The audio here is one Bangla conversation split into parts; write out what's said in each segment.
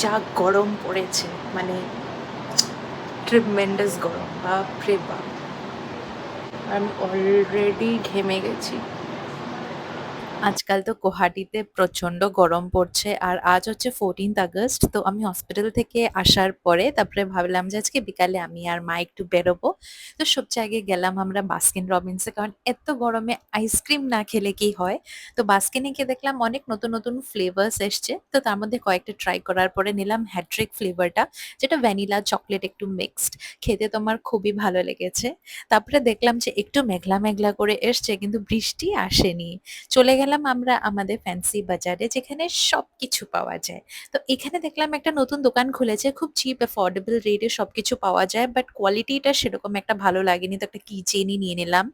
যা গরম পড়েছে, মানে ট্রিমেন্ডাস গরম, বাপরে বাপ! আমি অলরেডি ঘেমে গেছি। আজকাল তো গুয়াহাটিতে প্রচন্ড গরম পড়ছে, আর আজ হচ্ছে 14th আগস্ট। তো আমি হসপিটাল থেকে আসার পরে তারপরে ভাবলাম যে আজকে বিকালে আমি আর মা একটু বেরোবো। তো সবচেয়ে আগে গেলাম আমরা বাস্কিন রবিন্সে, কারণ এত গরমে আইসক্রিম না খেলে কি হয়। তো বাস্কিনে গিয়ে দেখলাম অনেক নতুন নতুন ফ্লেভার্স এসছে, তো তার মধ্যে কয়েকটা ট্রাই করার পরে নিলাম হ্যাট্রিক ফ্লেভারটা, যেটা ভ্যানিলা চকলেট একটু মিক্সড। খেতে তো আমার খুবই ভালো লেগেছে। তারপরে দেখলাম যে একটু মেঘলা মেঘলা করে এসছে, কিন্তু বৃষ্টি আসেনি। চলে গেলাম আমরা আমাদের ফ্যান্সি বাজারে, যেখানে সবকিছু পাওয়া যায়। তো এখানে দেখলাম একটা নতুন দোকান খুলেছে, খুব চিপ অ্যাফোর্ডেবল রেটে সবকিছু পাওয়া যায়, বাট কোয়ালিটিটা সেরকম একটা ভালো লাগেনি, তো একটা কি চেনই নিয়ে নিলাম।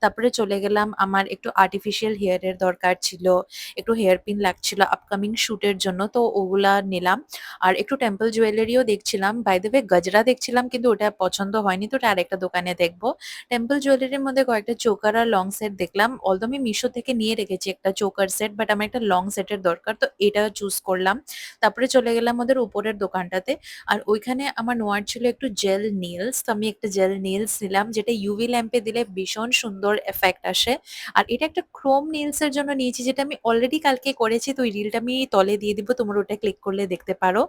তারপরে চলে গেলাম, আমার একটু আর্টিফিশিয়াল হেয়ারের দরকার ছিল, একটু হেয়ার পিন লাগছিল আপকামিং শুটের জন্য, তো ওগুলা নিলাম। আর একটু টেম্পল জুয়েলারিও দেখছিলাম, বাই দ্য ওয়ে গজরা দেখছিলাম, কিন্তু ওটা পছন্দ হয়নি, তো ওটা আরেকটা দোকানে দেখবো। টেম্পল জুয়েলারির মধ্যে কয়েকটা চোকার আর লং সেট দেখলাম, অলদো আমি মিশো থেকে নিয়ে রেখেছি একটা চোকার সেট, বাট আমার একটা লং সেটের দরকার, তো এটা চুজ করলাম। তারপরে চলে গেলাম ওদের উপরের দোকানটাতে, আর ওইখানে আমার নোয়ার ছিল একটু জেল নেলস, তো আমি একটা জেল নেলস নিলাম, যেটা ইউভি ল্যাম্পে দিলে ভীষণ সুন্দর এফেক্ট আসে। আর এটা একটা ক্রোম নেলস এর জন্য নিয়েছি, যেটা আমি অলরেডি কালকে করেছি, তো ওই রিলটা আমি তলে দিয়ে দিব, তোমরা ওটা ক্লিক করলে দেখতে পারো।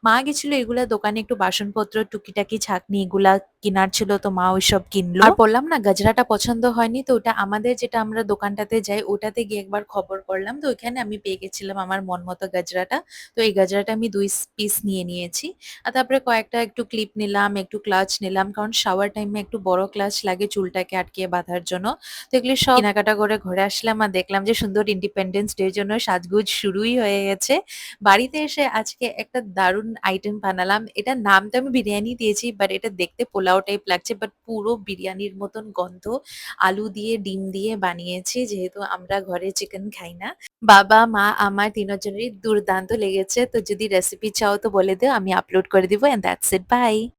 মা গেছিল এগুলা দোকানে একটু বাসনপত্র টুকিটাকি ছাকনি এগুলা কেনার ছিল, তো মা ওইসব কিনলো। আর বললাম না গজরাটা পছন্দ হয়নি, তো ওটা আমাদের যেটা আমরা দোকানটাতে যাই ওটাতে গিয়ে একবার খবর করলাম, তো ওইখানে আমি পেয়ে গেছিলাম আমার মন মতো গজরাটা। তো এই গজরাটা আমি 2 পিস নিয়ে নিয়েছি। আর তারপরে কয়েকটা একটু ক্লিপ নিলাম, একটু ক্লাচ নিলাম, কারণ শাওয়ার টাইমে একটু বড় ক্লাচ লাগে চুলটাকে আটকিয়ে বাঁধার জন্য। তো এগুলি সব কেনাকাটা করে ঘরে আসলাম, আর দেখলাম যে সুন্দর ইন্ডিপেন্ডেন্স ডে এর জন্য সাজগুজ শুরুই হয়ে গেছে। বাড়িতে এসে আজকে একটা দারুণ আইটেম বানালাম, এটার নাম তো আমি বিরিয়ানি দিয়েছি, বাট এটা দেখতে পোলাও টাইপ লাগছে, বাট পুরো বিরিয়ানির মতন গন্ধ। আলু দিয়ে ডিম দিয়ে বানিয়েছি, যেহেতু আমরা ঘরে চিকেন খাই না। বাবা মা আমার তিনজনেরই দুর্দান্ত লেগেছে, তো যদি রেসিপি চাও তো বলে দিও, আমি আপলোড করে দিব। And that's it, by.